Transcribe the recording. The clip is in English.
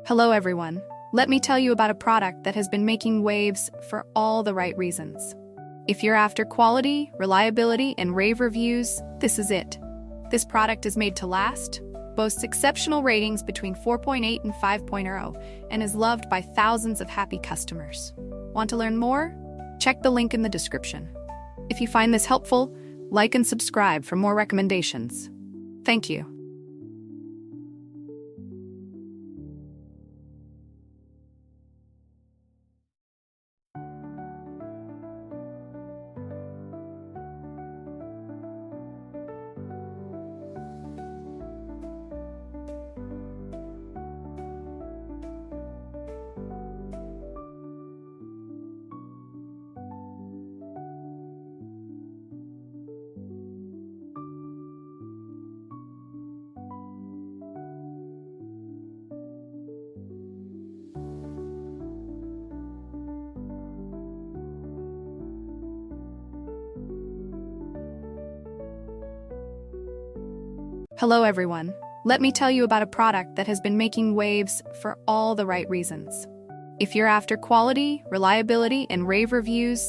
Hello everyone. Let me tell you about a product that has been making waves for all the right reasons. If you're after quality, reliability, and rave reviews, this is it. This product is made to last, boasts exceptional ratings between 4.8 and 5.0, and is loved by thousands of happy customers. Want to learn more? Check the link in the description. If you find this helpful, like and subscribe for more recommendations. Thank you. Hello everyone. Let me tell you about a product that has been making waves for all the right reasons. If you're after quality, reliability, and rave reviews,